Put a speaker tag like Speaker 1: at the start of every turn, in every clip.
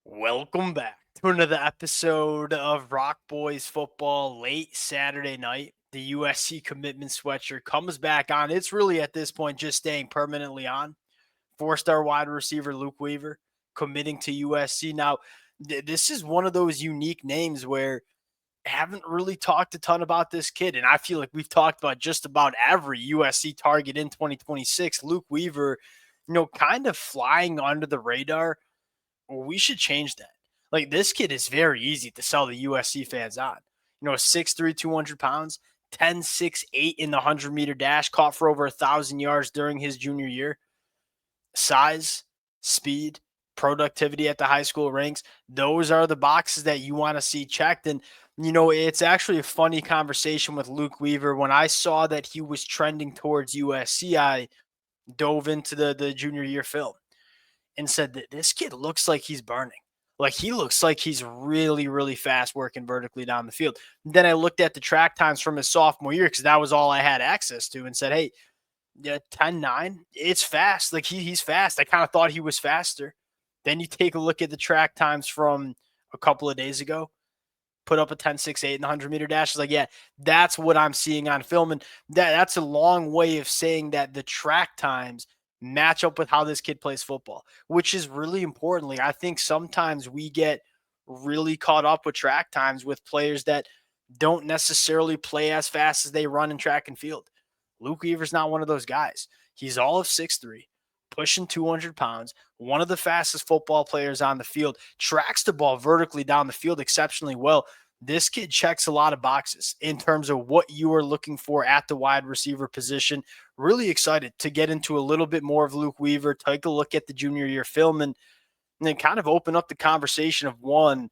Speaker 1: Welcome back to another episode of Rock Boys Football late Saturday night. The USC commitment sweatshirt comes back on. It's really at this point just staying permanently on. Four-star wide receiver Luc Weaver committing to USC. Now, this is one of those unique names where I haven't really talked a ton about this kid. And I feel like we've talked about just about every USC target in 2026. Luc Weaver, kind of flying under the radar. We should change that. Like, this kid is very easy to sell the USC fans on. 6'3", 200 pounds, 10.68 in the 100-meter dash, caught for over 1,000 yards during his junior year. Size, speed, productivity at the high school ranks, those are the boxes that you want to see checked. And, it's actually a funny conversation with Luc Weaver. When I saw that he was trending towards USC, I dove into the junior year film and said that this kid looks like he's burning. Like, he looks like he's really, really fast working vertically down the field. Then I looked at the track times from his sophomore year because that was all I had access to and said, hey, yeah, 10.9, it's fast. Like, he's fast. I kind of thought he was faster. Then you take a look at the track times from a couple of days ago, put up a 10.68 in the 100-meter dash. It's like, yeah, that's what I'm seeing on film. And that's a long way of saying that the track times match up with how this kid plays football, which is really importantly. I think sometimes we get really caught up with track times with players that don't necessarily play as fast as they run in track and field. Luc Weaver's not one of those guys. He's all of 6'3", pushing 200 pounds, one of the fastest football players on the field, tracks the ball vertically down the field exceptionally well. This kid checks a lot of boxes in terms of what you are looking for at the wide receiver position. Really excited to get into a little bit more of Luc Weaver, take a look at the junior year film, and then kind of open up the conversation of one,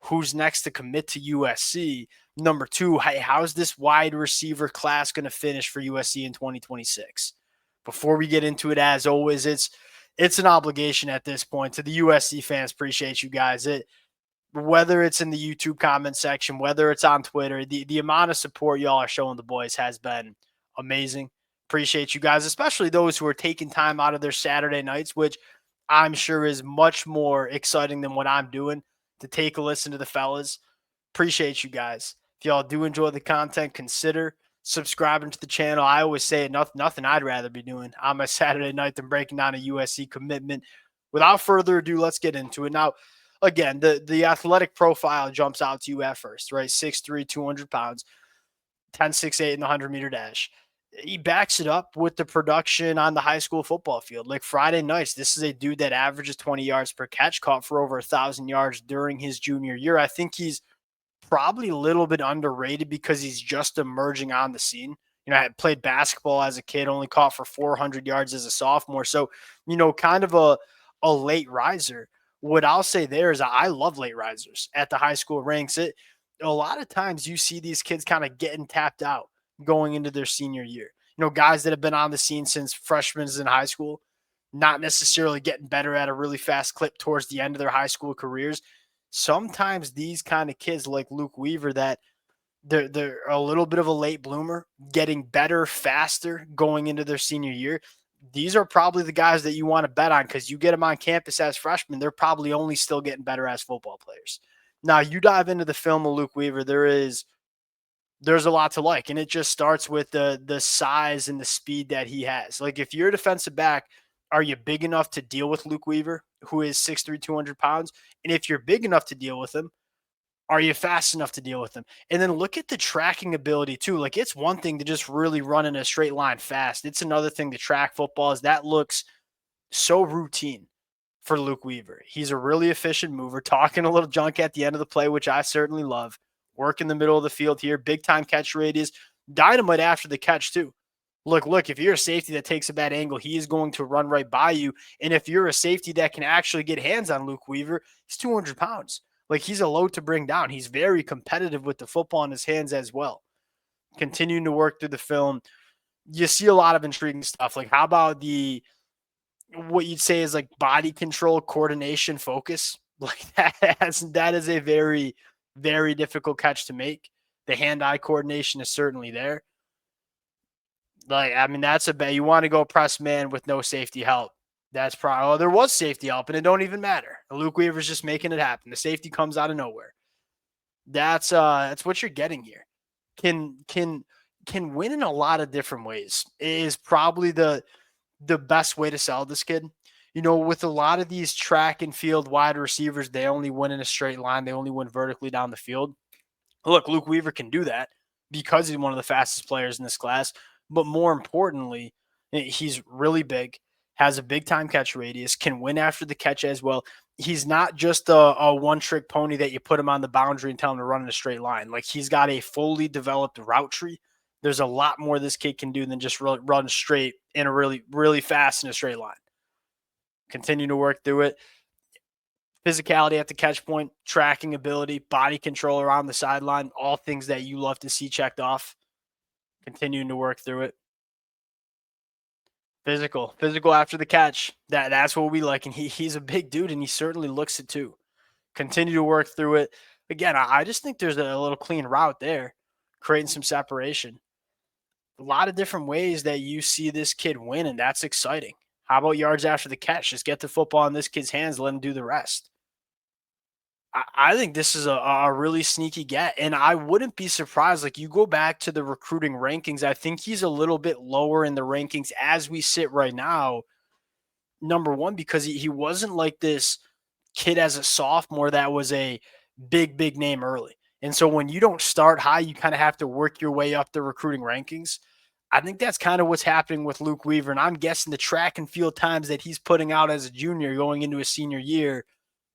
Speaker 1: who's next to commit to USC? Number two, hey, how's this wide receiver class going to finish for USC in 2026? Before we get into it, as always, it's an obligation at this point to the USC fans. Appreciate you guys. Whether it's in the YouTube comment section, whether it's on Twitter, the amount of support y'all are showing the boys has been amazing. Appreciate you guys, especially those who are taking time out of their Saturday nights, which I'm sure is much more exciting than what I'm doing, to take a listen to the fellas. Appreciate you guys. If y'all do enjoy the content, consider subscribing to the channel. I always say nothing I'd rather be doing on my Saturday night than breaking down a USC commitment. Without further ado, let's get into it. Now, again, the athletic profile jumps out to you at first, right? 6'3", 200 pounds, 10.68 in the 100-meter dash. He backs it up with the production on the high school football field. Like, Friday nights, this is a dude that averages 20 yards per catch, caught for over 1,000 yards during his junior year. I think he's probably a little bit underrated because he's just emerging on the scene. I had played basketball as a kid, only caught for 400 yards as a sophomore. So, kind of a late riser. What I'll say there is I love late risers at the high school ranks. A lot of times you see these kids kind of getting tapped out going into their senior year. Guys that have been on the scene since freshmen in high school, not necessarily getting better at a really fast clip towards the end of their high school careers. Sometimes these kind of kids like Luc Weaver, that they're a little bit of a late bloomer, getting better faster going into their senior year. These are probably the guys that you want to bet on, because you get them on campus as freshmen, they're probably only still getting better as football players. Now, you dive into the film of Luc Weaver, there's a lot to like, and it just starts with the size and the speed that he has. Like, if you're a defensive back, are you big enough to deal with Luc Weaver, who is 6'3", 200 pounds? And if you're big enough to deal with him, are you fast enough to deal with him? And then look at the tracking ability too. Like, it's one thing to just really run in a straight line fast. It's another thing to track footballs. That looks so routine for Luc Weaver. He's a really efficient mover, talking a little junk at the end of the play, which I certainly love. Work in the middle of the field here, big time catch radius, dynamite after the catch too. Look, if you're a safety that takes a bad angle, he is going to run right by you. And if you're a safety that can actually get hands on Luc Weaver, he's 200 pounds. Like, he's a load to bring down. He's very competitive with the football in his hands as well. Continuing to work through the film, you see a lot of intriguing stuff. Like, how about what you'd say is like body control, coordination, focus? Like, that is a very, very difficult catch to make. The hand-eye coordination is certainly there. Like, I mean, that's you want to go press man with no safety help. That's probably, oh, there was safety help, and it don't even matter. Luc Weaver's just making it happen. The safety comes out of nowhere. That's what you're getting here. Can can can win in a lot of different ways is probably the best way to sell this kid. With a lot of these track and field wide receivers, they only win in a straight line. They only win vertically down the field. Look, Luc Weaver can do that because he's one of the fastest players in this class. But more importantly, he's really big, has a big time catch radius, can win after the catch as well. He's not just a one trick pony that you put him on the boundary and tell him to run in a straight line. Like, he's got a fully developed route tree. There's a lot more this kid can do than just run straight in a really, really fast in a straight line. Continue to work through it. Physicality at the catch point, tracking ability, body control around the sideline, all things that you love to see checked off. Continuing to work through it. Physical after the catch. That's what we like, and he's a big dude, and he certainly looks it too. Continue to work through it. Again, I just think there's a little clean route there, creating some separation. A lot of different ways that you see this kid win, and that's exciting. How about yards after the catch? Just get the football in this kid's hands, let him do the rest. I think this is a really sneaky get, and I wouldn't be surprised. Like, you go back to the recruiting rankings, I think he's a little bit lower in the rankings as we sit right now. Number one, because he wasn't like this kid as a sophomore that was a big name early. And so when you don't start high, you kind of have to work your way up the recruiting rankings. I think that's kind of what's happening with Luc Weaver. And I'm guessing the track and field times that he's putting out as a junior going into his senior year,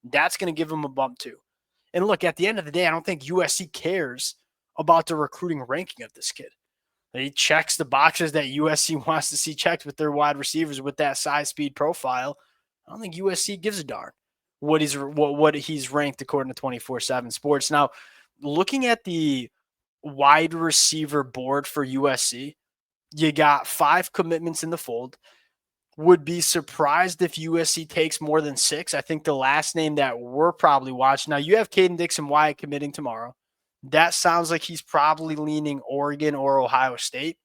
Speaker 1: that's going to give him a bump too. And look, at the end of the day, I don't think USC cares about the recruiting ranking of this kid. He checks the boxes that USC wants to see checked with their wide receivers with that size speed profile. I don't think USC gives a darn what he's ranked according to 24/7 Sports. Now, looking at the wide receiver board for USC, you got 5 commitments in the fold. Would be surprised if USC takes more than 6. I think the last name that we're probably watching. Now, you have Caden Dixon-Wyatt committing tomorrow. That sounds like he's probably leaning Oregon or Ohio State.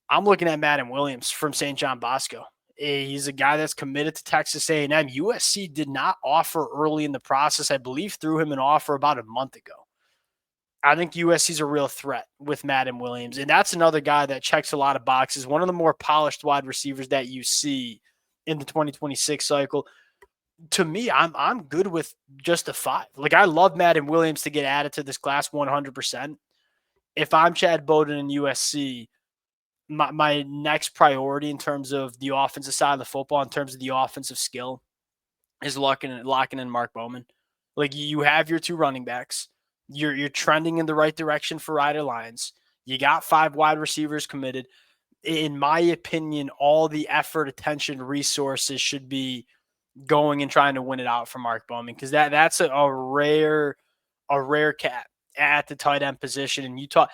Speaker 1: I'm looking at Madden Williams from St. John Bosco. He's a guy that's committed to Texas A&M. USC did not offer early in the process. I believe threw him an offer about a month ago. I think USC's a real threat with Madden Williams. And that's another guy that checks a lot of boxes. One of the more polished wide receivers that you see in the 2026 cycle. To me, I'm good with just a 5. Like, I love Madden Williams to get added to this class 100%. If I'm Chad Bowden in USC, my next priority in terms of the offensive side of the football, in terms of the offensive skill, is locking in Mark Bowman. Like, you have your 2 running backs. You're trending in the right direction for Ryder Lyons. You got 5 wide receivers committed. In my opinion, all the effort, attention, resources should be going and trying to win it out for Mark Bowman, because that's a rare cat at the tight end position. And you talk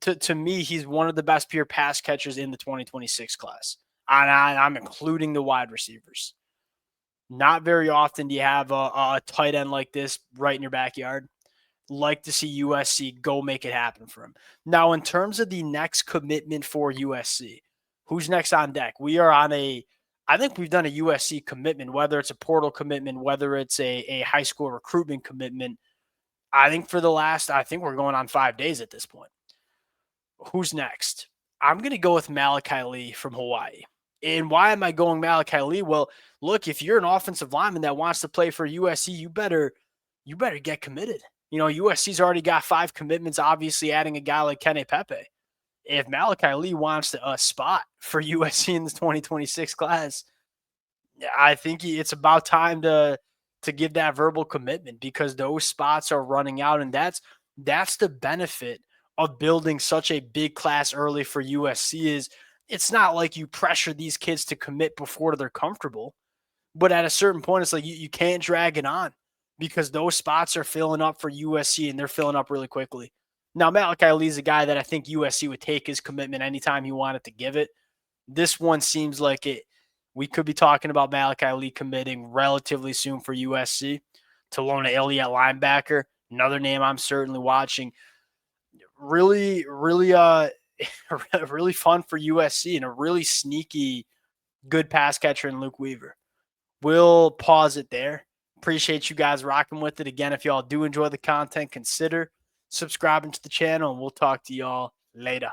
Speaker 1: to me, he's one of the best pure pass catchers in the 2026 class. And I'm including the wide receivers. Not very often do you have a tight end like this right in your backyard. Like to see USC go make it happen for him. Now, in terms of the next commitment for USC, who's next on deck? We are on I think we've done a USC commitment, whether it's a portal commitment, whether it's a high school recruitment commitment. I think we're going on 5 days at this point. Who's next? I'm going to go with Malachi Lee from Hawaii. And why am I going Malachi Lee? Well, look, if you're an offensive lineman that wants to play for USC, you better get committed. USC's already got 5 commitments, obviously adding a guy like Kenny Pepe. If Malachi Lee wants a spot for USC in this 2026 class, I think it's about time to give that verbal commitment, because those spots are running out. And that's the benefit of building such a big class early for USC. Is it's not like you pressure these kids to commit before they're comfortable, but at a certain point, it's like you can't drag it on, because those spots are filling up for USC, and they're filling up really quickly. Now, Malachi Lee's a guy that I think USC would take his commitment anytime he wanted to give it. This one seems like we could be talking about Malachi Lee committing relatively soon for USC. Talona Illy at linebacker, another name I'm certainly watching. Really, really, really fun for USC, and a really sneaky good pass catcher in Luc Weaver. We'll pause it there. Appreciate you guys rocking with it. Again, if y'all do enjoy the content, consider subscribing to the channel, and we'll talk to y'all later.